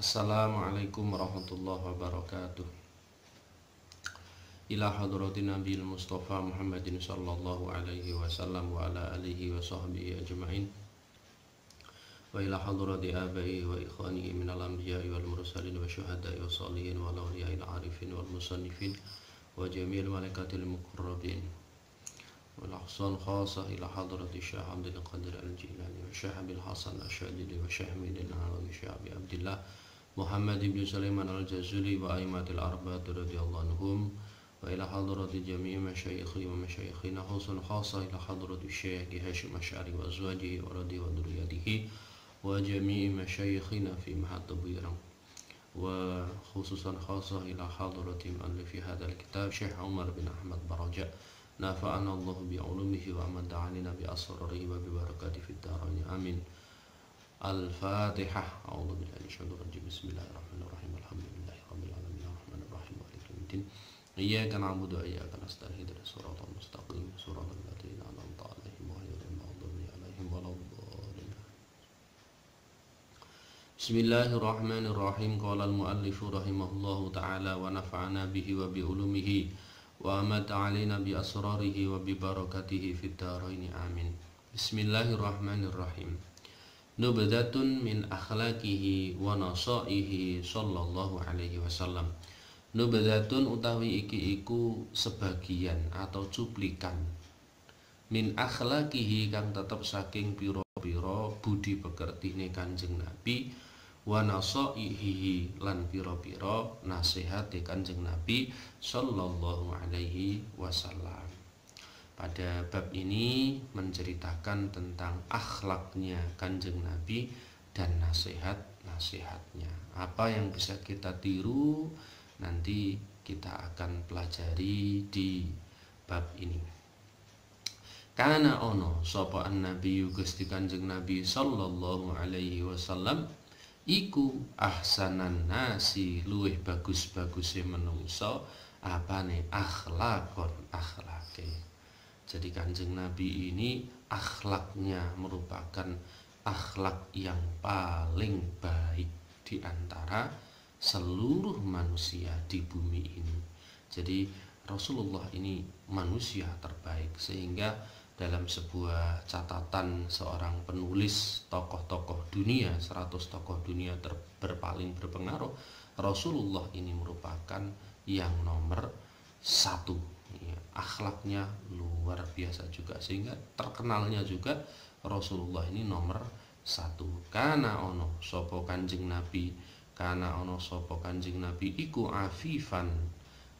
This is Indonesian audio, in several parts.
Assalamualaikum warahmatullahi wabarakatuh. Ila hadratin Nabil Mustafa Muhammadin sallallahu alaihi wasallam wa ala alihi wa sahbihi ajma'in. Wa ila hadrati abai wa ikhwani minal anbiya'i wal mursalin wa syuhada'i wa salihin wa awliya'il arifin wal musannifin wa jami'il malaikatil muqarrabin. Wa lahsan khasah ila hadrati Syekh Abdul Qadir Al-Jilani wa Syekh Abil Hasan Asy-Syadzili wa Syekh Midin Alawi Syekh Abi Abdillah Muhammad ibn Sulaiman Al-Jazuli wa aimatil arba'at radhiyallahu anhum wa ila hadrati jami'i masyayikhi wa masyayikhina khususan khasah ila hadrati Syekh Hasyim Asy'ari wa azwajihi wa radhi wa dzurriyyatihi wa jami'i masyayikhina fi Mahat Tabirang wa khususan khasah ila hadrati mu'allifi hadzal kitab Syekh Umar bin Ahmad Baraja nafa'ana Allah bi 'ulumihi wa amadda 'alaina bi asrarihi wa bi barakatihi fid dharain amin. Al-Fatihah. A'udzu billahi minasyaitonir rajim. Bismillahirrahmanirrahim. Alhamdulillahirabbil alamin arrahmanir rahim maliki yaumiddin. Iyyaka na'budu wa iyyaka nasta'in ihdinas siratal mustaqim siratal ladzina an'amta 'alaihim ghairil maghdubi 'alaihim waladdallin. Bismillahirrahmanirrahim. Qala al-muallif rahimahullahu ta'ala wa nafa'ana bihi wa bi ulumihi wa amadda 'alaina bi asrarihi wa bi barakatihi fid dharain amin. Bismillahirrahmanirrahim. Nubdatun min akhlaqihi wa nasaihi sallallahu alaihi wasallam. Nubdatun utawi iki iku sebagian atau cuplikan min akhlaqihi kang tetep saking pira-pira budi pekertine Kanjeng Nabi wa nasaihi lan pira-pira nasihate Kanjeng Nabi sallallahu alaihi wasallam. Pada bab ini menceritakan tentang akhlaknya Kanjeng Nabi dan nasihat-nasihatnya. Apa yang bisa kita tiru nanti kita akan pelajari di bab ini. Kana ono sapa an-nabi Gusti Kanjeng Nabi sallallahu alaihi wasallam iku ahsanan nasi luwih bagus-baguse menungso apane akhlakon akhlake. Jadi Kanjeng Nabi ini akhlaknya merupakan akhlak yang paling baik di antara seluruh manusia di bumi ini. Jadi Rasulullah ini manusia terbaik, sehingga dalam sebuah catatan seorang penulis tokoh-tokoh dunia, 100 tokoh dunia berpaling berpengaruh, Rasulullah ini merupakan yang nomor 1. Akhlaknya luar biasa juga, sehingga terkenalnya juga Rasulullah ini nomor 1. Kana ono sopo Kanjeng Nabi, kana ono sopo Kanjeng Nabi iku afifan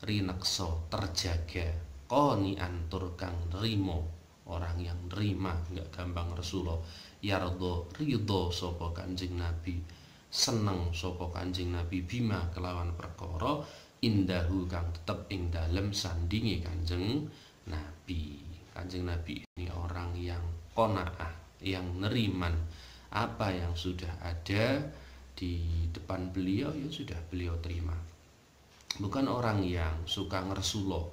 rinekso terjaga, qonian tur kang nrimo, orang yang nerima, nggak gampang Rasulullah. Yardo ridho sopo Kanjeng Nabi, seneng sopo Kanjeng Nabi bima kelawan perkara indahu kang tetep ing dalem sandinge Kanjeng Nabi. Kanjeng Nabi ini orang yang qanaah, yang neriman apa yang sudah ada di depan beliau, ya sudah beliau terima. Bukan orang yang suka ngersulo.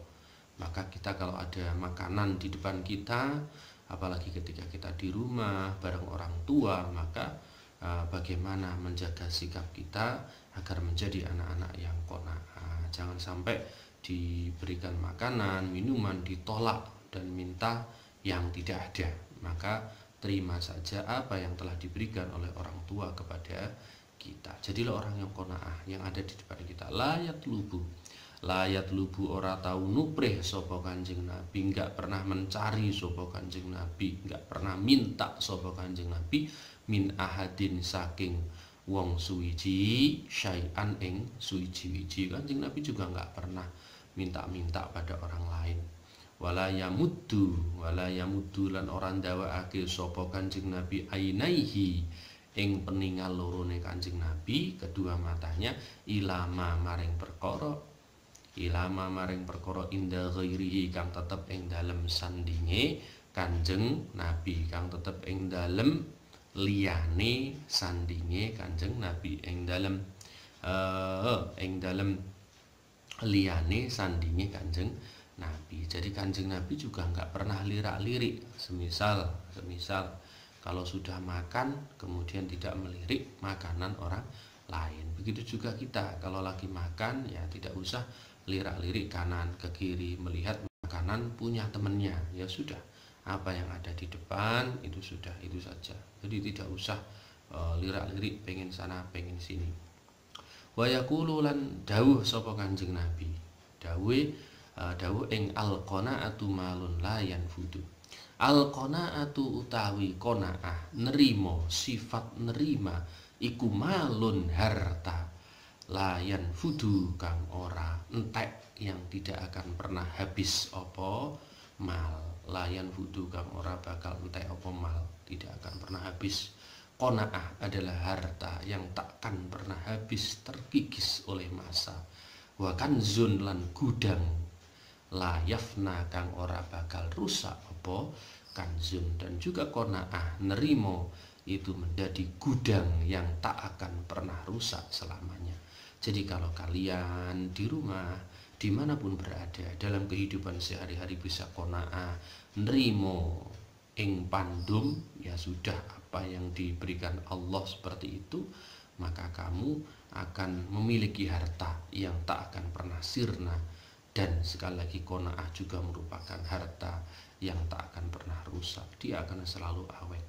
Maka kita kalau ada makanan di depan kita, apalagi ketika kita di rumah bareng orang tua, maka bagaimana menjaga sikap kita agar menjadi anak-anak yang qanaah. Jangan sampai diberikan makanan, minuman ditolak dan minta yang tidak ada. Maka terima saja apa yang telah diberikan oleh orang tua kepada kita. Jadilah orang yang qanaah, yang ada di depan kita. Layat lubu ora tahu nuprih sapa Kanjeng Nabi, enggak pernah mencari sapa Kanjeng Nabi, enggak pernah minta sapa Kanjeng Nabi min ahadin saking wong suwiji syai'an ing suwiji-wiji. Kanjeng Nabi juga enggak pernah minta-minta pada orang lain. Wala yamuddu lan orang ndawakake sapa Kanjeng Nabi ainaihi ing peningal lorone Kanjeng Nabi, kedua matanya ilama maring perkara inda ghairihi kang tetep ing dalem sandinge Kanjeng Nabi, kang tetep ing dalem liyane sandinge Kanjeng Nabi, ing dalem liyane sandinge Kanjeng Nabi. Jadi Kanjeng Nabi juga nggak pernah lirak-lirik. Semisal kalau sudah makan kemudian tidak melirik makanan orang lain. Begitu juga kita kalau lagi makan ya tidak usah lirak-lirik kanan ke kiri melihat makanan punya temennya. Ya sudah, apa yang ada di depan itu sudah, itu saja. Jadi tidak usah lirak-lirik pengen sana pengen sini. Wa yaqulu lan dawuh sapa Kanjeng Nabi. Dawuh ing al-qanaatu malun la yanfudu. Al-qanaatu utawi qanaah, nerimo, sifat nerima iku malun harta layan fudu kang ora entek, yang tidak akan pernah habis opo mal. Layan fudu kang ora bakal entek opo mal, tidak akan pernah habis. Qanaah adalah harta yang takkan pernah habis, terkikis oleh masa. Wa kanzun lan gudang layafna kang ora bakal rusak opo kanzun. Dan juga qanaah nerimo itu menjadi gudang yang tak akan pernah rusak selamanya. Jadi kalau kalian di rumah dimanapun berada dalam kehidupan sehari-hari bisa qanaah nerimo ing pandum, ya sudah, apa yang diberikan Allah seperti itu, maka kamu akan memiliki harta yang tak akan pernah sirna. Dan sekali lagi qanaah juga merupakan harta yang tak akan pernah rusak, dia akan selalu awet.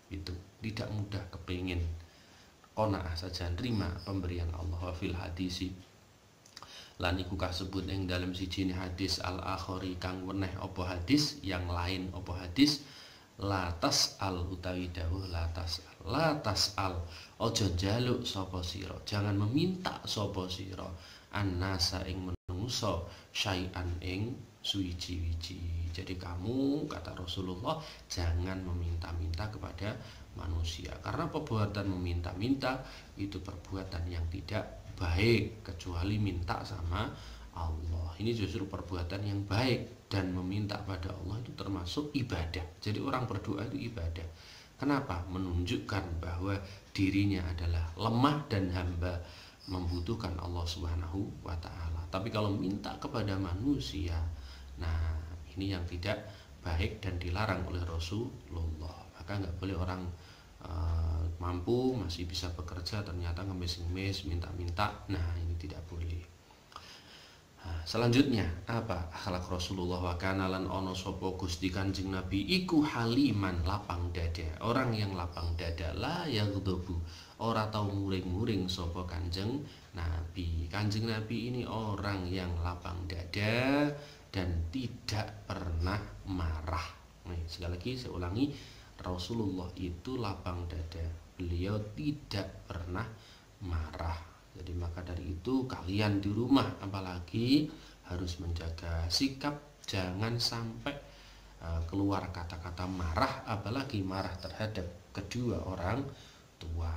Itu tidak mudah kepingin qanaah saja nerima pemberian Allah. Wa fil hadisi lan iku kasebut ing dalam siji hadis al-akhari kang weneh apa hadis yang lain apa hadis latas al utawi dawuh latas al ojo njaluk sapa sira, jangan meminta sapa sira annasa ing menungso syai'an ing suwiji-wiji. Jadi kamu, kata Rasulullah, jangan meminta-minta kepada manusia, karena perbuatan meminta-minta itu perbuatan yang tidak baik, kecuali minta sama Allah. Ini justru perbuatan yang baik, dan meminta pada Allah itu termasuk ibadah. Jadi orang berdoa itu ibadah. Kenapa? Menunjukkan bahwa dirinya adalah lemah dan hamba, membutuhkan Allah Subhanahu wa ta'ala. Tapi kalau minta kepada manusia, nah ini yang tidak baik dan dilarang oleh Rasulullah. Maka nggak boleh orang mampu masih bisa bekerja ternyata ngemis-ngemis minta-minta. Nah ini tidak boleh. Selanjutnya apa akhlak Rasulullah? Wa kana lan ono sapa Gusti Kanjeng Nabi iku haliman, lapang dada. Orang yang lapang dada, la yaghdabu, ora tau muring-muring sapa Kanjeng Nabi. Kanjeng Nabi ini orang yang lapang dada dan tidak pernah marah. Nih, sekali lagi saya ulangi, Rasulullah itu lapang dada, beliau tidak pernah marah. Jadi maka dari itu kalian di rumah apalagi harus menjaga sikap, jangan sampai keluar kata-kata marah, apalagi marah terhadap kedua orang tua.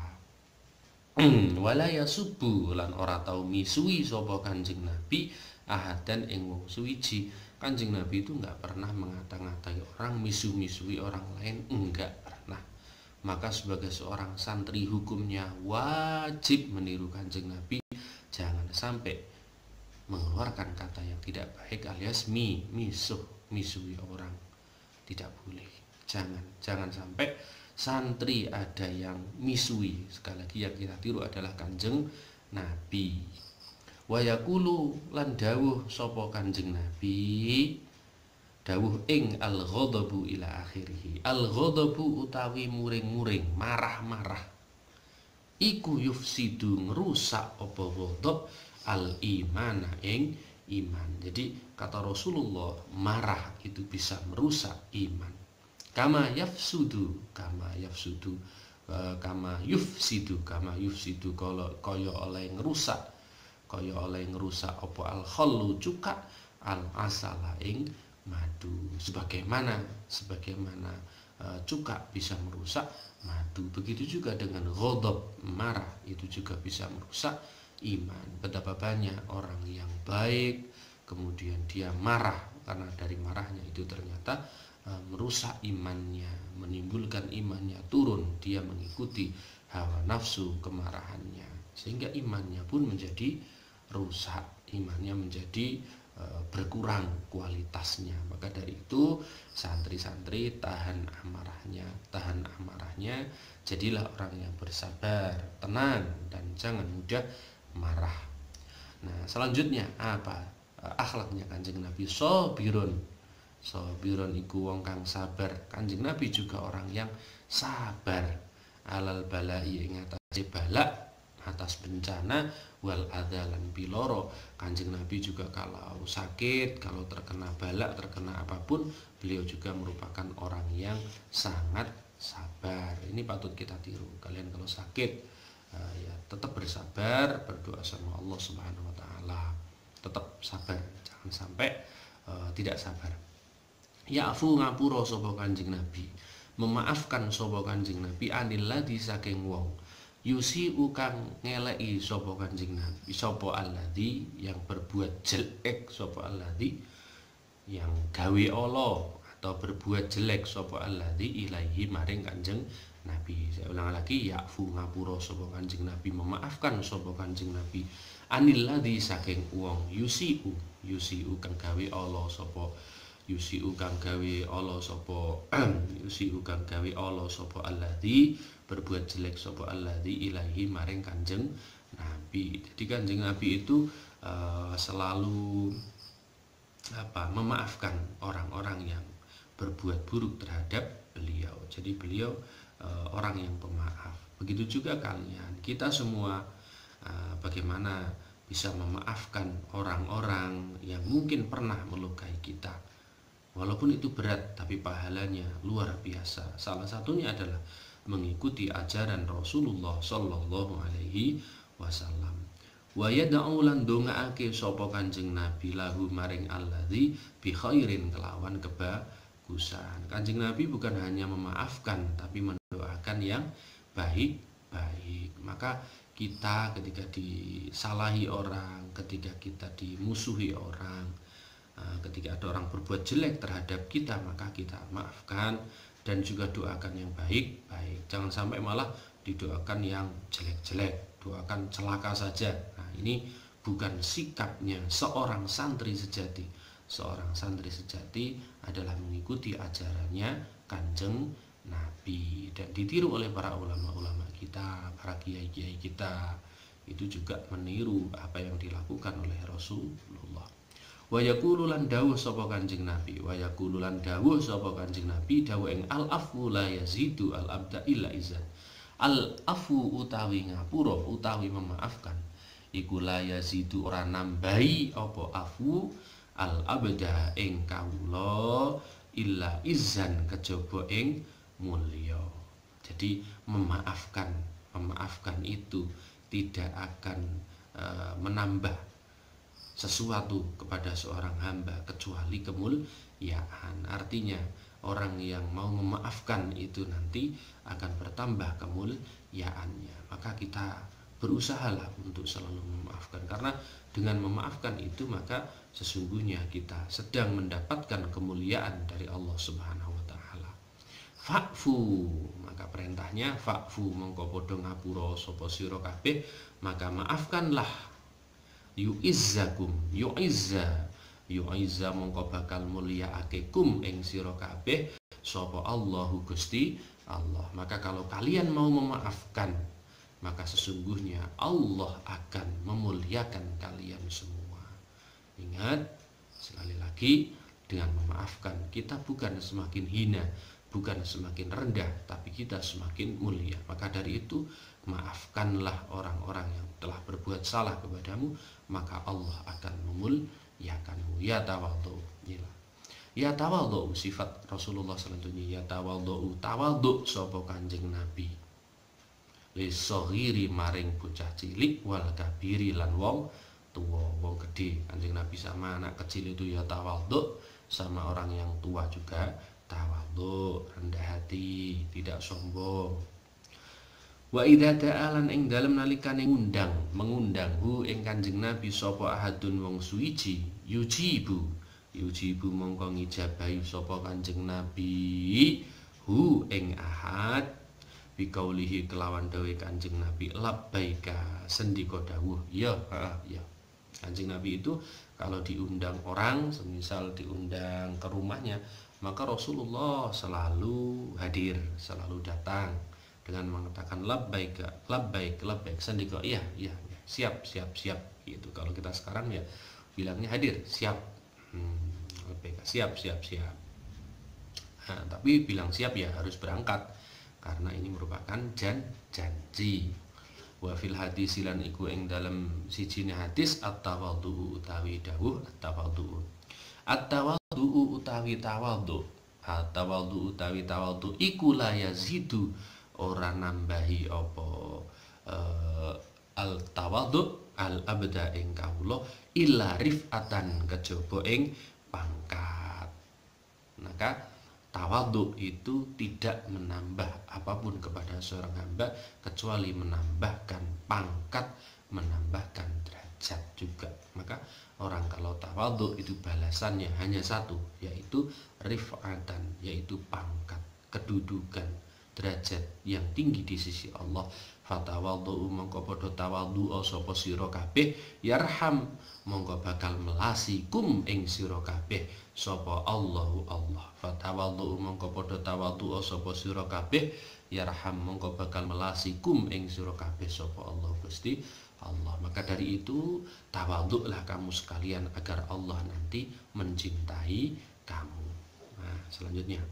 Wala yasubbu lan ora tau misui sapa Kanjeng Nabi ahadan ing wong suwiji. Kanjeng Nabi itu enggak pernah mengata-ngatai orang, misu-misui orang lain, enggak pernah. Maka sebagai seorang santri hukumnya wajib meniru Kanjeng Nabi, jangan sampai mengeluarkan kata yang tidak baik alias misui orang, tidak boleh. Jangan sampai santri ada yang misui. Sekali lagi yang kita tiru adalah Kanjeng Nabi. Wa yaqulu lan dawuh sapa Kanjeng Nabi, dawuh ing al-ghadabu ila akhirih. Al-ghadabu utawi muring-muring, marah-marah, iku yufsidu, ngerusak apa ghadab al-imana ing iman. Jadi kata Rasulullah, marah itu bisa merusak iman. Kama yufsidu kalau kaya oleh ngerusak apa al-khallu cuka al-asala ing madu. Sebagaimana cuka bisa merusak madu, begitu juga dengan ghadab, marah itu juga bisa merusak iman. Betapa banyak orang yang baik kemudian dia marah, karena dari marahnya itu ternyata merusak imannya, menimbulkan imannya turun, dia mengikuti hawa nafsu kemarahannya, sehingga imannya pun menjadi rusak, imannya menjadi berkurang kualitasnya. Maka dari itu santri-santri tahan amarahnya, jadilah orang yang bersabar, tenang, dan jangan mudah marah. Nah, selanjutnya apa? Akhlaknya Kanjeng Nabi sabirun. Sabirun iku wong kang sabar. Kanjeng Nabi juga orang yang sabar alal balai ing atase balak, atas bencana, wal adzalan biloro. Kanjeng Nabi juga kalau sakit, kalau terkena balak, terkena apapun, beliau juga merupakan orang yang sangat sabar. Ini patut kita tiru. Kalian kalau sakit ya tetap bersabar, berdoa sama Allah Subhanahu wa taala. Tetap sabar, jangan sampai tidak sabar. Ya'fu ngapura sapa Kanjeng Nabi, memaafkan sapa Kanjeng Nabi anil ladzi saking wong yusiu kang ngeleki sapa Kanjeng Nabi, sapa alladzi yang berbuat jelek, sapa alladzi yang gawe Allah atau berbuat jelek, sapa alladzi ilaihi maring Kanjeng Nabi. Saya ulang lagi, ya'fu ngapura sapa Kanjeng Nabi, memaafkan sapa Kanjeng Nabi anil ladzi saking wong yusiu kang gawe Allah sapa yusiu kang gawe Allah sapa yusiu kang gawe Allah sapa alladzi berbuat jelek sapa alladzi ilahi maring Kanjeng Nabi. Jadi Kanjeng Nabi itu selalu memaafkan orang-orang yang berbuat buruk terhadap beliau. Jadi beliau orang yang pemaaf. Begitu juga kalian, kita semua bagaimana bisa memaafkan orang-orang yang mungkin pernah melukai kita. Walaupun itu berat, tapi pahalanya luar biasa. Salah satunya adalah mengikuti ajaran Rasulullah Sallallahu Alaihi Wasallam. Wa yad'u lan dongaake sapa Kanjeng Nabi lahu maring alladzi bi khairin kelawan kebagusan. Kanjeng Nabi bukan hanya memaafkan, tapi mendoakan yang baik-baik. Maka kita ketika disalahi orang, ketika kita dimusuhi orang, ketika ada orang berbuat jelek terhadap kita, maka kita maafkan dan juga doakan yang baik-baik. Jangan sampai malah didoakan yang jelek-jelek, doakan celaka saja. Nah, ini bukan sikapnya seorang santri sejati. Seorang santri sejati adalah mengikuti ajarannya Kanjeng Nabi dan ditiru oleh para ulama-ulama kita, para kiai-kiai kita. Itu juga meniru apa yang dilakukan oleh Rasulullah. Wa yaqulu lan dawuh sapa Kanjeng Nabi, wa yaqulu lan dawuh sapa Kanjeng Nabi, dawuh ing al afu la yazidu al abda illa izan. Al afu utawi ngapura utawi memaafkan iku la yazidu ora nambahi apa afu al abda ing kawula illa izan kejaba ing mulya. Jadi memaafkan itu tidak akan menambah sesuatu kepada seorang hamba kecuali kemuliaan. Artinya orang yang mau memaafkan itu nanti akan bertambah kemuliaannya. Maka kita berusahalah untuk selalu memaafkan, karena dengan memaafkan itu maka sesungguhnya kita sedang mendapatkan kemuliaan dari Allah Subhanahu wa taala. Fa'fu, maka perintahnya fa'fu mongko padha ngapura sapa sira kabeh, maka maafkanlah. Yu'izzakum, yu'izza mongko bakal mulyaake kum ing sira kabeh sapa Allahu Gusti Allah. Maka kalau kalian mau memaafkan, maka sesungguhnya Allah akan memuliakan kalian semua. Ingat, sekali lagi, dengan memaafkan kita bukan semakin hina, bukan semakin rendah, tapi kita semakin mulia. Maka dari itu, maafkanlah orang-orang yang telah berbuat salah kepadamu, maka Allah akan memuliakanmu. Ya tawadhu, ya tawadhu, sifat Rasulullah selanjutnya, ya tawadhu, tawadhu sapa Kanjeng Nabi lisohiri maring bocah cilik wal kabiri lan wong tua, wong gede. Kanjeng Nabi sama anak kecil itu ya tawadhu, sama orang yang tua juga tawadhu, rendah hati, tidak sombong. Wa idza ta'alan ing dalem nalikane mengundang hu ing Kanjeng Nabi sapa ahadun wong suwiji yujibu mongko ngijabahi sapa Kanjeng Nabi hu ing ahad biqaulihi kelawan dawuh Kanjeng Nabi labbaika sendika dawuh ya. Kanjeng Nabi itu kalau diundang orang, semisal diundang ke rumahnya, maka Rasulullah selalu hadir, selalu datang dengan mengatakan labbaik, labbaik, labbaik, sandika iya, iya, siap, siap, siap gitu. Kalau kita sekarang ya bilangnya hadir, siap. Labbaik, siap, siap, siap. Nah, tapi bilang siap ya harus berangkat karena ini merupakan janji. Wa fil hadis lan iku ing dalam sijine hadis at-tawadhu utawi dawuh at-tawadhu. At-tawadhu utawi tawadhu. At-tawadhu utawi tawadhu iku la yazidu ora nambahi apa al-tawadhu al-abda ing kawula illa rifatan kejaba ing pangkat. Maka tawadhu itu tidak menambah apapun kepada seorang hamba kecuali menambahkan pangkat, menambahkan derajat juga. Maka orang kalau tawadhu itu balasannya hanya satu, yaitu rif'atan, yaitu pangkat, kedudukan, derajat yang tinggi di sisi Allah. Fatawadhu mongko padha tawadhu sapa sira kabeh, yarham mongko bakal melasi kum ing sira kabeh sapa Allahu Allah. Fatawadhu mongko padha tawadhu sapa sira kabeh, yarham mongko bakal melasi kum ing sira kabeh sapa Allah Gusti Allah. Maka dari itu tawadhulah kamu sekalian agar Allah nanti mencintai kamu. Nah, selanjutnya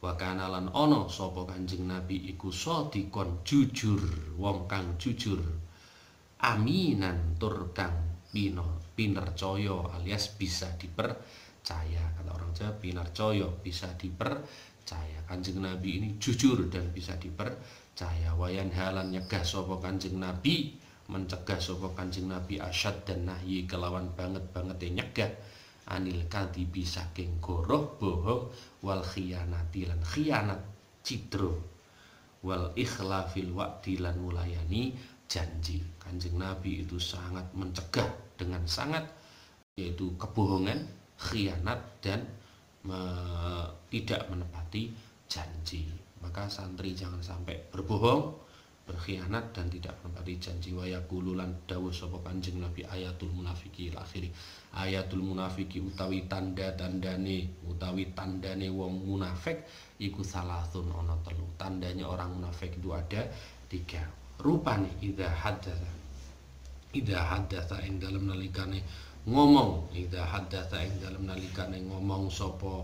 wa kana lan ana sapa Kanjeng Nabi iku shadikon jujur, wong kang jujur, aminan tur kang pinercaya alias bisa dipercaya. Kata orang Jawa pinercaya, bisa dipercaya. Kanjeng Nabi ini jujur dan bisa dipercaya. Wayan halan nyegah sapa Kanjeng Nabi, mencegah sapa Kanjeng Nabi asyad dan nahyi kelawan banget nyegah anil kadhibi saking goroh bohong wal khiyanati lan khianat cidro wal ikhlafil wa'di lan mulayani janji. Kanjeng Nabi itu sangat mencegah dengan sangat, yaitu kebohongan, khianat dan tidak menepati janji. Maka santri jangan sampai berbohong, berkhianat dan tidak menepati janji. Wa yaqulu lan dawuh sapa Kanjeng Nabi ayatul munafiki akhiri. Ayatul munafiki utawi tandane wong munafik iku salasun ana telu. Tandanya orang munafik itu ada 3. Rupane idza haddatsa ing dalem nalikane ngomong, idza haddatsa ing dalem nalikane ngomong sapa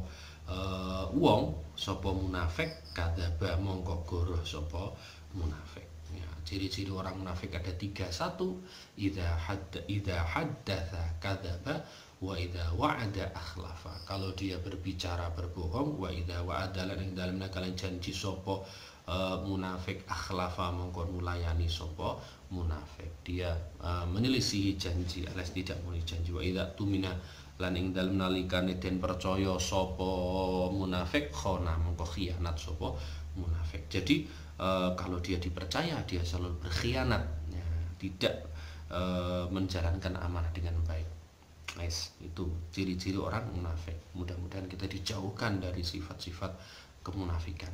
wong, sapa munafik, kadzaba mongko goroh sapa munafik. Ya, ciri-ciri orang munafik ada 3. 1, idza haddatsa kadzaba wa idza wa'ada akhlafa. Kalau dia berbicara berbohong, wa idza wa'ada lan ing dalem nakalan janji sapa munafik, akhlafa mongko mulayani sapa munafik. Dia menyelisihi janji alias tidak memenuhi janji. Wa idza tumina lan ing dalem nalikane den percaya sapa munafik, khona mongko khianat sapa munafik. Jadi kalau dia dipercaya dia selalu berkhianat, ya, tidak menjalankan amanah dengan baik. Nice, itu ciri-ciri orang munafik. Mudah-mudahan kita dijauhkan dari sifat-sifat kemunafikan.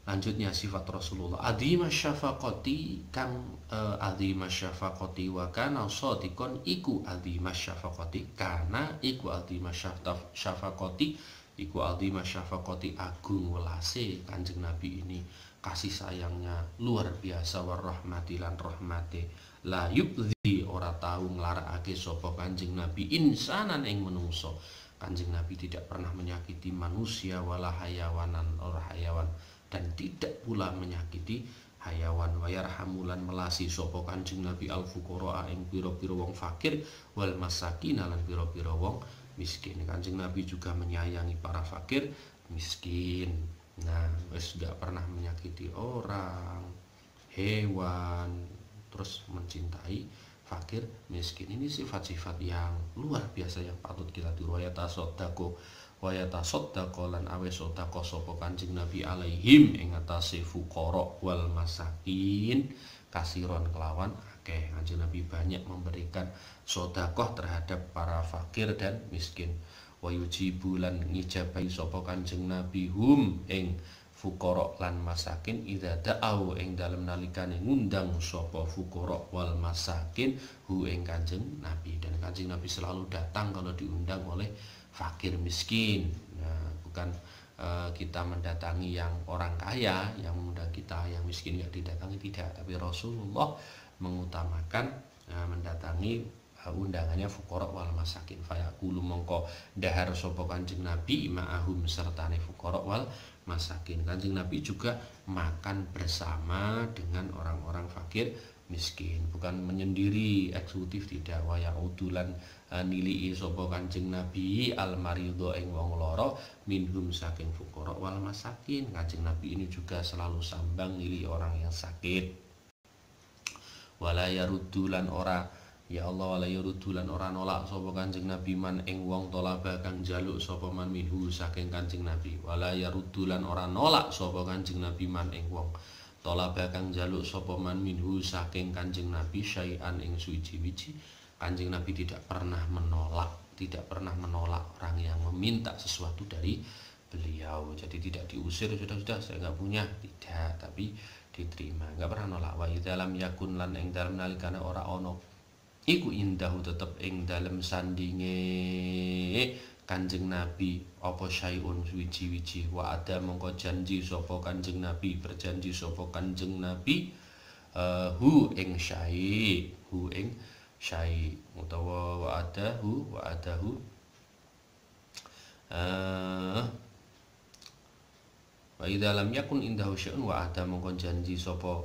Lanjutnya sifat Rasulullah adhimas syafaqati kang adhimas syafaqati wa kana shadikon iku adhimas syafaqati kana iku adhimas syafaqati iku adhimas syafaqati agung welase Kanjeng Nabi ini, kasih sayangnya luar biasa, warahmati lan rahmate la yubdhi ora tau nglarakake sapa Kanjeng Nabi insanan ing menungso. Kanjeng Nabi tidak pernah menyakiti manusia wala hayawanan ora hayawan dan tidak pula menyakiti hayawan. Wa yarhamulan melasi sapa Kanjeng Nabi al fuqara ing pira-pira wong fakir wal masakin lan pira-pira wong miskin. Kanjeng Nabi juga menyayangi para fakir miskin. Nah, wis gak pernah menyakiti orang, hewan, terus mencintai fakir miskin. Ini sifat-sifat yang luar biasa yang patut kita tiru. Wa yatasaddaqo lan awe sedekah sapa Kanjeng Nabi alaihim ing atase fuqara wal masakin kasiron kelawan akeh. Kanjeng Nabi banyak memberikan sedekah terhadap para fakir dan miskin. Wa yujibu lan ngijabahi sapa Kanjeng Nabi hum ing fuqara lan masakin idza da'au ing dalem nalikane ngundang sapa fuqara wal masakin hu ing Kanjeng Nabi. Dan Kanjeng Nabi selalu datang kalau diundang oleh fakir miskin. Nah, bukan kita mendatangi yang orang kaya, yang mengundang kita, yang miskin nggak didatangi, tidak. Tapi Rasulullah mengutamakan mendatangi undangannya fuqara wal masakin. Fayaqulu mongko dahar sapa Kanjeng Nabi ma'ahum sertane fuqara wal masakin. Kanjeng Nabi juga makan bersama dengan orang-orang fakir miskin, bukan menyendiri eksekutif, tidak. Waya udulan nilii sapa Kanjeng Nabi almaridho ing wong lara minhum saking fuqara wal masakin. Kanjeng Nabi ini juga selalu sambang nilai orang yang sakit. Wala yaruddulan ora ya Allah wala yaruddulan ora nolak sapa Kanjeng Nabi man ing wong tolaba kang jaluk sapa man minhu saking Kanjeng Nabi. Wala yaruddulan ora nolak sapa Kanjeng Nabi man ing wong tolaba kang jaluk sapa man minhu saking Kanjeng Nabi syai'an ing suci-wici. Kanjeng Nabi tidak pernah menolak orang yang meminta sesuatu dari beliau. Jadi tidak diusir, sudah saya nggak punya, tidak, tapi diterima, nggak pernah nolak. Wa dalam yakun lan ing dalam nalikane ora ono iku indahu tetep ing dalam sandinge Kanjeng Nabi apa syai'un wiji-wiji. Wa ada mongko janji sapa Kanjeng Nabi, berjanji sapa Kanjeng Nabi hu ing syai utawa wa adahu wa idza lam yakun indahu syai'un wa ada mongko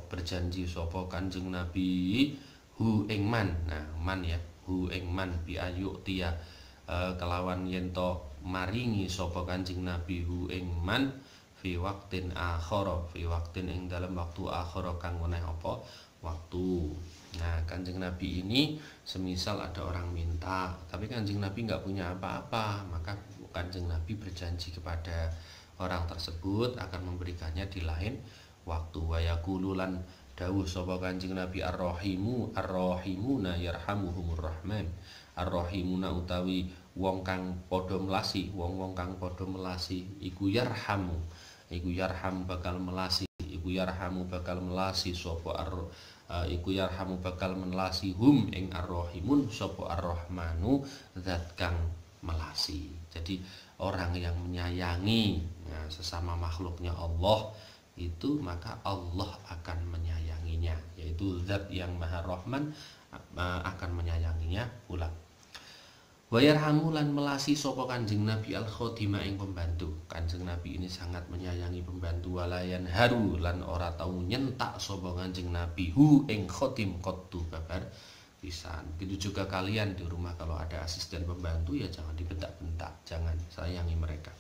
berjanji sapa Kanjeng Nabi hu ing man. Nah, man ya, hu ing man bi ayu tiya kelawan yen to maringi sapa Kanjeng Nabi hu ing man fi waqtin ing dalam waktu akhara kang meneh apa waktu. Nah, Kanjeng Nabi ini semisal ada orang minta tapi Kanjeng Nabi nggak punya apa-apa, maka Kanjeng Nabi berjanji kepada orang tersebut akan memberikannya di lain waktu. Wa yaqululan dawuh sapa Kanjeng Nabi arrahimuna yarhamuhumur rahman. Arrahimuna utawi wong kang padha melasi, wong-wong kang padha melasi iku yarhamu bakal melasi hum ing arrahimun sapa arrahmanu zat kang melasi. Jadi orang yang menyayangi sesama makhluknya Allah itu, maka Allah akan menyayanginya, yaitu zat yang maha rahman akan menyayanginya pula. Wa yarhamu lan melasi sapa Kanjeng Nabi al khotimah ing pembantu. Kanjeng Nabi ini sangat menyayangi pembantu. Walayan haru lan ora tau nyentak sapa Kanjeng Nabi hu ing khotim qattu babar pisan. Begitu juga kalian di rumah kalau ada asisten pembantu ya jangan dibentak-bentak, jangan, sayangi mereka.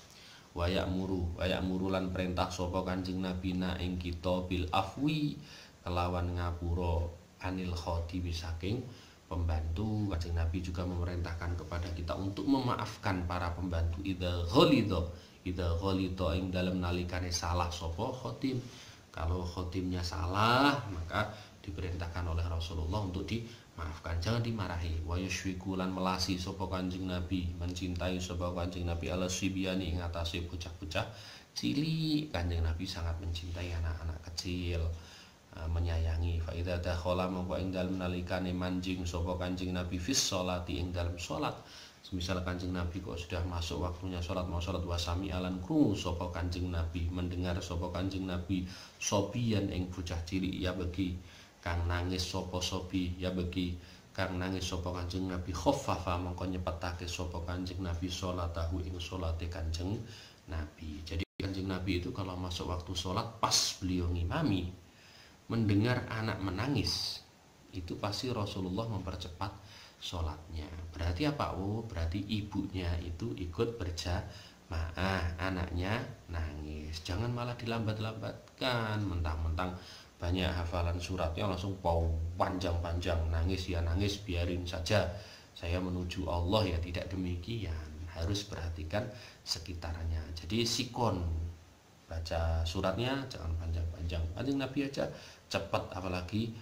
Wa ya'muru lan perintah sapa Kanjeng Nabi na ing kita bil afwi kelawan ngapura anil khotimi saking pembantu. Kanjeng Nabi juga memerintahkan kepada kita untuk memaafkan para pembantu idza ghalidha ing dalam nalikane salah sapa khotim. Kalau khotimnya salah maka diperintahkan oleh Rasulullah untuk dimaafkan, jangan dimarahi. Wa yusyfiqu lan melasi sapa Kanjeng Nabi, mencintai sapa Kanjeng Nabi ala sibyani ing atase bocah-bocah cilik. Kanjeng Nabi sangat mencintai anak-anak kecil, menyayangi. Fa idza dakhala mongko ing dalem nalikane manjing sapa Kanjeng Nabi fis sholati ing dalem salat. Semisal Kanjeng Nabi kok sudah masuk waktunya salat, mau salat, wasami alan krungu sapa Kanjeng Nabi, mendengar sapa Kanjeng Nabi sobian ing bocah cilik ya bagi kang nangis sapa sobi ya bagi kang nangis sapa Kanjeng Nabi khaffafa mongko nyepetake sapa Kanjeng Nabi salatahu ing salate Kanjeng Nabi. Jadi Kanjeng Nabi itu kalau masuk waktu salat pas beliau ngimami mendengar anak menangis, itu pasti Rasulullah mempercepat sholatnya. Berarti apa? Oh, berarti ibunya itu ikut berjamaah, anaknya nangis. Jangan malah dilambat-lambatkan, mentang-mentang banyak hafalan suratnya langsung panjang-panjang, nangis ya nangis, biarin saja, saya menuju Allah, ya tidak demikian. Harus perhatikan sekitarnya. Jadi sikon baca suratnya jangan panjang-panjang. Kanjeng Nabi aja cepat, apalagi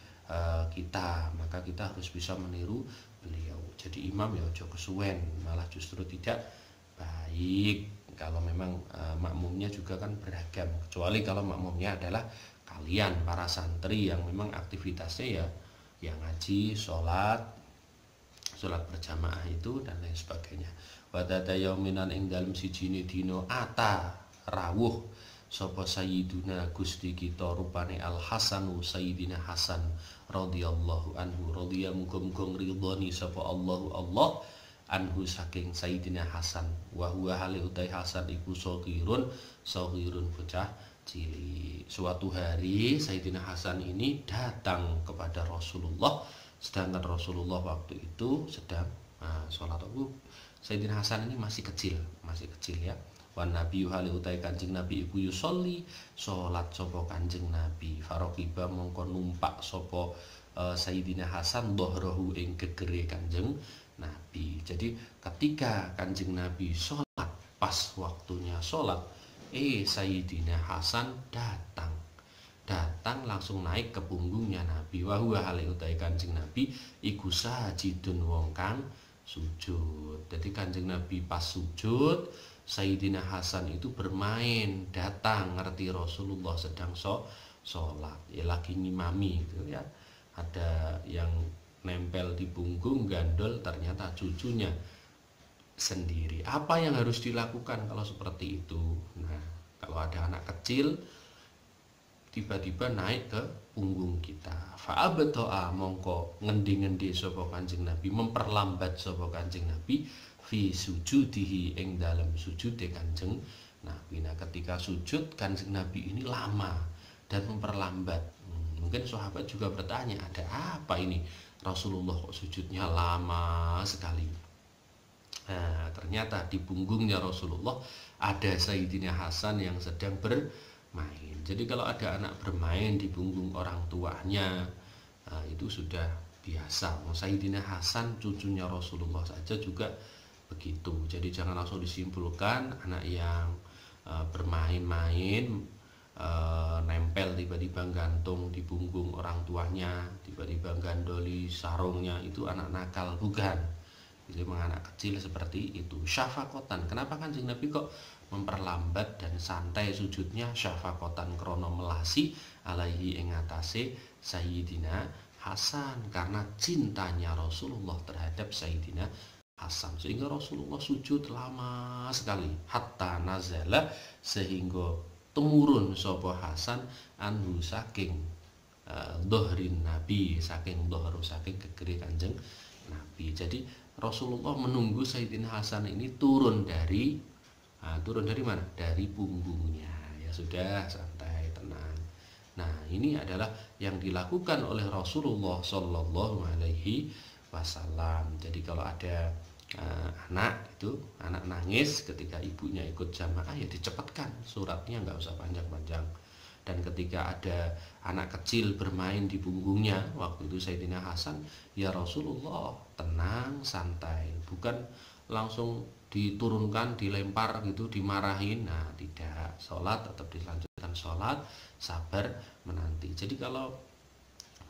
kita, maka kita harus bisa meniru beliau. Jadi imam ya ojo kesuwen, malah justru tidak baik. Kalau memang makmumnya juga kan beragam, kecuali kalau makmumnya adalah kalian para santri yang memang aktivitasnya ya ngaji, sholat berjamaah itu dan lain sebagainya. Wadada yauminan ing dalem sijine dina ata rawuh sapa sayyiduna Gusti kita rupane Al Hasanu Sayyidina Hasan radhiyallahu anhu, radhiya muga-muga ridhoni sapa Allah anhu saking Sayyidina Hasan, wa huwa hale utai Hasan iku saghirun bocah cilik. Suatu hari Sayyidina Hasan ini datang kepada Rasulullah, sedangkan Rasulullah waktu itu sedang sholat. Sayyidina Hasan ini masih kecil ya. Wan Nabi hale utai Kanjeng Nabi iku yusolli salat sapa Kanjeng Nabi, faroqiba mongko numpak sapa Sayyidina Hasan dhahrahu ing gegere Kanjeng Nabi. Jadi ketika Kanjeng Nabi sholat, pas waktunya sholat, Sayyidina Hasan datang langsung naik ke punggungnya Nabi. Wa huwa hale utai Kanjeng Nabi iku sajidun wong kang sujud. Jadi Kanjeng Nabi pas sujud, Sayyidina Hasan itu bermain, datang ngerti Rasulullah sedang sholat, ya lagi ngimami gitu ya. Ada yang nempel di punggung, gandol, ternyata cucunya sendiri. Apa yang harus dilakukan kalau seperti itu? Nah, kalau ada anak kecil tiba-tiba naik ke punggung kita, fa'abto'a mongko ngendi-ngendi sapa Kanjeng Nabi, memperlambat sapa Kanjeng Nabi fi sujudihi ing dalam sujude Kanjeng Nabi. Nah, ketika sujud Kanjeng Nabi ini lama dan memperlambat. Mungkin sahabat juga bertanya, ada apa ini? Rasulullah kok sujudnya lama sekali. Nah, ternyata di punggungnya Rasulullah ada Sayyidina Hasan yang sedang bermain. Jadi kalau ada anak bermain di punggung orang tuanya, itu sudah biasa. Sayyidina Hasan cucunya Rasulullah saja juga begitu. Jadi jangan langsung disimpulkan anak yang bermain-main, nempel tiba-tiba gantung di punggung orang tuanya, tiba-tiba gandoli sarungnya, itu anak nakal, bukan. Jadi memang anak kecil seperti itu. Syafakotan, kenapa Kanjeng Nabi kok memperlambat dan santai sujudnya? Syafakotan krono melasi alaihi ing atase Sayyidina Hasan, karena cintanya Rasulullah terhadap Sayyidina Hasan, sehingga Rasulullah sujud lama sekali, hatta nazala, sehingga temurun sapa Hasan anhu saking dohrin Nabi, saking dohru, saking gegere Kanjeng Nabi. Jadi Rasulullah menunggu Sayyidina Hasan ini turun dari mana? Dari punggungnya. Ya sudah, santai, tenang. Nah, ini adalah yang dilakukan oleh Rasulullah Shallallahu Alaihi Wasallam. Jadi kalau ada anak nangis ketika ibunya ikut jamaah, ya dicepatkan suratnya, nggak usah panjang-panjang. Dan ketika ada anak kecil bermain di punggungnya, waktu itu Sayyidina Hasan, ya Rasulullah tenang, santai, bukan langsung diturunkan, dilempar gitu, dimarahin. Nah, tidak, sholat tetap dilanjutkan sholat, sabar menanti. Jadi kalau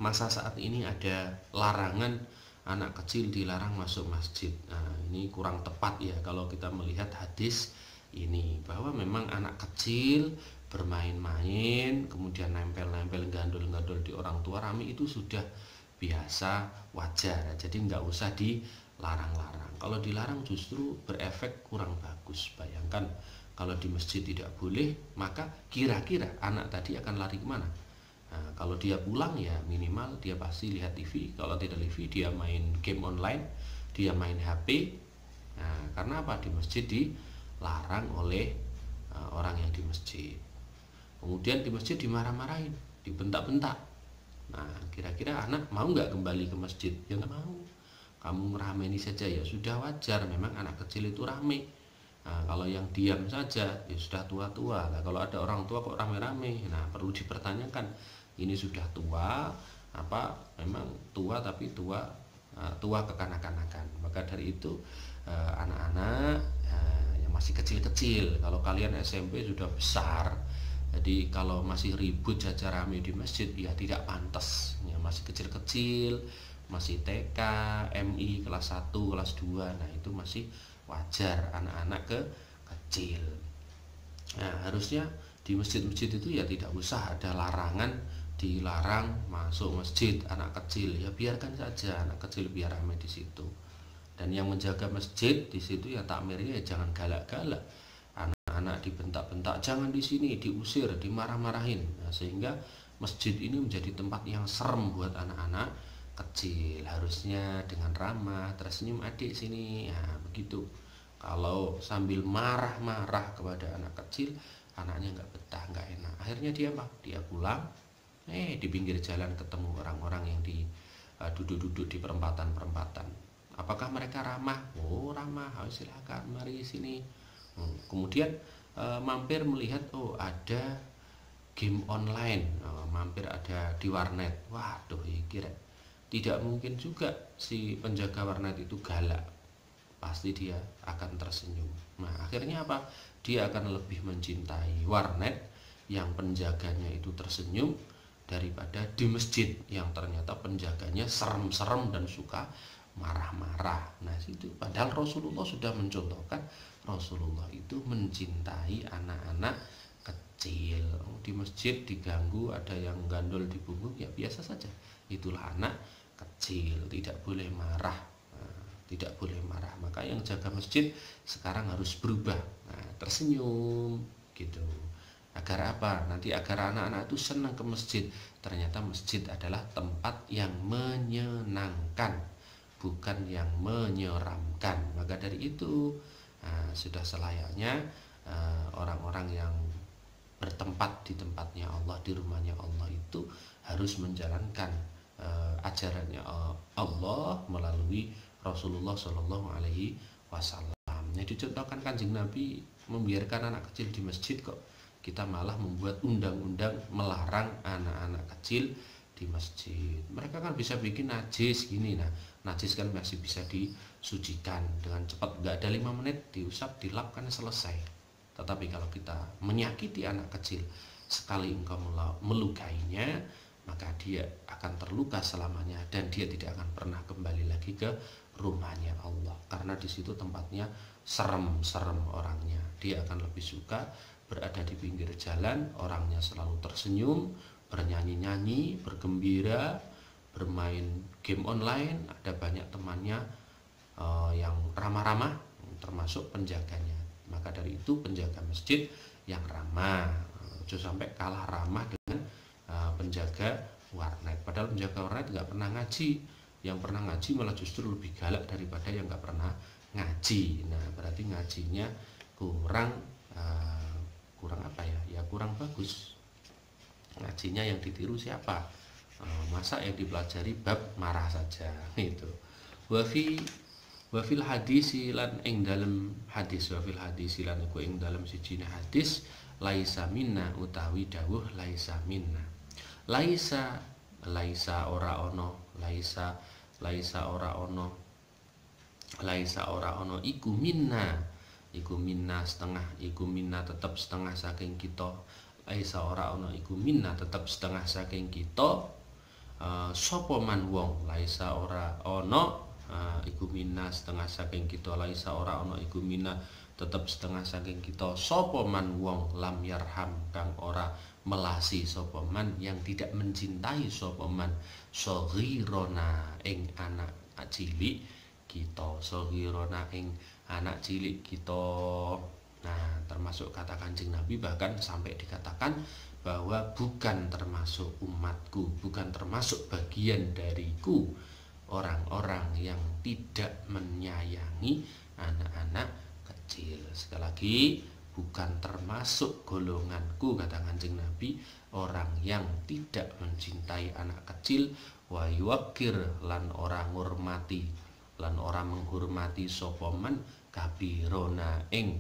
masa saat ini ada larangan anak kecil dilarang masuk masjid, nah ini kurang tepat ya kalau kita melihat hadis ini, bahwa memang anak kecil bermain-main kemudian nempel-nempel, gandol-gandol di orang tua rame, itu sudah biasa, wajar. Jadi nggak usah dilarang-larang. Kalau dilarang justru berefek kurang bagus. Bayangkan kalau di masjid tidak boleh, maka kira-kira anak tadi akan lari kemana? Nah, kalau dia pulang ya minimal dia pasti lihat TV. Kalau tidak TV, dia main game online, dia main HP. Nah, karena apa? Di masjid dilarang oleh orang yang di masjid. Kemudian di masjid dimarah-marahin, dibentak-bentak. Nah, kira-kira anak mau nggak kembali ke masjid? Ya nggak mau. Kamu ngerameni saja ya sudah, wajar. Memang anak kecil itu rame. Nah, kalau yang diam saja ya sudah tua-tua. Nah, kalau ada orang tua kok rame-rame, nah perlu dipertanyakan, ini sudah tua apa memang tua tapi tua kekanak-kanakan. Maka dari itu anak-anak yang masih kecil-kecil, kalau kalian SMP sudah besar, jadi kalau masih ribut jajar rame di masjid ya tidak pantas. Ya, masih kecil-kecil, masih TK, MI kelas 1, kelas 2, nah itu masih wajar anak-anak kecil. Nah, harusnya di masjid-masjid itu ya tidak usah ada larangan, dilarang masuk masjid anak kecil, ya biarkan saja anak kecil biar ramai di situ. Dan yang menjaga masjid di situ ya takmirnya ya jangan galak-galak. Anak anak-anak dibentak-bentak, jangan di sini, diusir, dimarah-marahin. Nah, sehingga masjid ini menjadi tempat yang serem buat anak-anak kecil. Harusnya dengan ramah, tersenyum, adik sini, nah begitu. Kalau sambil marah-marah kepada anak kecil, anaknya nggak betah, nggak enak. Akhirnya dia apa? Dia pulang, di pinggir jalan ketemu orang-orang yang duduk-duduk di perempatan-perempatan. Apakah mereka ramah? Oh ramah, oh, silakan, mari sini. Kemudian mampir melihat, oh ada game online, mampir ada di warnet. Waduh, kira tidak mungkin juga si penjaga warnet itu galak, pasti dia akan tersenyum. Nah akhirnya apa? Dia akan lebih mencintai warnet yang penjaganya itu tersenyum daripada di masjid yang ternyata penjaganya serem-serem dan suka marah-marah. Nah itu padahal Rasulullah sudah mencontohkan, Rasulullah itu mencintai anak-anak kecil. Di masjid diganggu, ada yang gandol di punggung, ya biasa saja. Itulah anak kecil, tidak boleh marah. Tidak boleh marah. Maka yang jaga masjid sekarang harus berubah, tersenyum gitu. Agar apa? Nanti agar anak-anak itu senang ke masjid. Ternyata masjid adalah tempat yang menyenangkan, bukan yang menyeramkan. Maka dari itu sudah selayaknya orang-orang yang bertempat di tempatnya Allah, di rumahnya Allah itu harus menjalankan ajarannya Allah melalui Rasulullah Shallallahu Alaihi Wasallam. Yang dicontohkan Kanjeng Nabi membiarkan anak kecil di masjid, kok kita malah membuat undang-undang melarang anak-anak kecil di masjid. Mereka kan bisa bikin najis gini. Nah najis kan masih bisa disucikan dengan cepat, nggak ada 5 menit diusap, dilap kan selesai. Tetapi kalau kita menyakiti anak kecil, sekali engkau melukainya, maka dia akan terluka selamanya dan dia tidak akan pernah kembali lagi ke rumahnya Allah, karena di situ tempatnya serem-serem orangnya. Dia akan lebih suka berada di pinggir jalan, orangnya selalu tersenyum, bernyanyi-nyanyi, bergembira, bermain game online, ada banyak temannya yang ramah-ramah, termasuk penjaganya. Maka dari itu penjaga masjid yang ramah, jangan sampai kalah ramah dengan penjaga warnet. Padahal penjaga warnet nggak pernah ngaji, yang pernah ngaji malah justru lebih galak daripada yang nggak pernah ngaji. Nah berarti ngajinya kurang apa ya? Ya kurang bagus. Ngajinya yang ditiru siapa? Masa yang dipelajari bab marah saja itu. Wafil hadis lan ing dalem hadis, wafil hadis lan iku ing dalem siji hadis, laisa minna utawi dawuh laisa minna. Laisa ora ono, laisa ora ono iku minna setengah, iku minna tetap setengah saking kita. Laisa ora ono iku minna tetap setengah saking kita. Sapa man wong, laisa ora ono iku minna setengah saking kita. Laisa ora ono iku minna tetap setengah saking kita. Sapa man wong lam yarham kang ora melasi sapa man, yang tidak mencintai sapa man saghirona ing anak cilik kita, saghirona ing anak cilik kita. Nah termasuk kata Kanjeng Nabi, bahkan sampai dikatakan bahwa bukan termasuk umatku, bukan termasuk bagian dariku orang-orang yang tidak menyayangi anak-anak kecil. Sekali lagi, bukan termasuk golonganku, kata Kanjeng Nabi, orang yang tidak mencintai anak kecil, wa yuwakir lan orang menghormati sapa man kabirona ing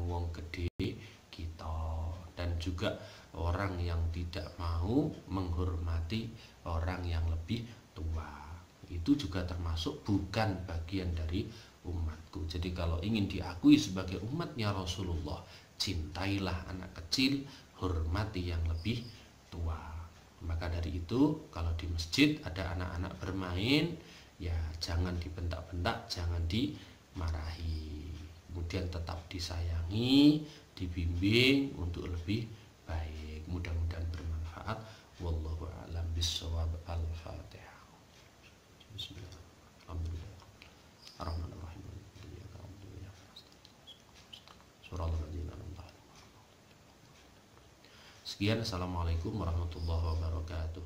wong gede kita, dan juga orang yang tidak mau menghormati orang yang lebih tua. Itu juga termasuk bukan bagian dari umatku. Jadi kalau ingin diakui sebagai umatnya Rasulullah, cintailah anak kecil, hormati yang lebih tua. Maka dari itu kalau di masjid ada anak-anak bermain, ya jangan dibentak-bentak, jangan dimarahi. Kemudian tetap disayangi, dibimbing untuk lebih baik. Mudah-mudahan bermanfaat. Wallahu a'lam bishawab. Al-Fatihah. Bismillahirrahmanirrahim. Ar-Rahmanir-Rahim. Sekian, assalamualaikum warahmatullahi wabarakatuh.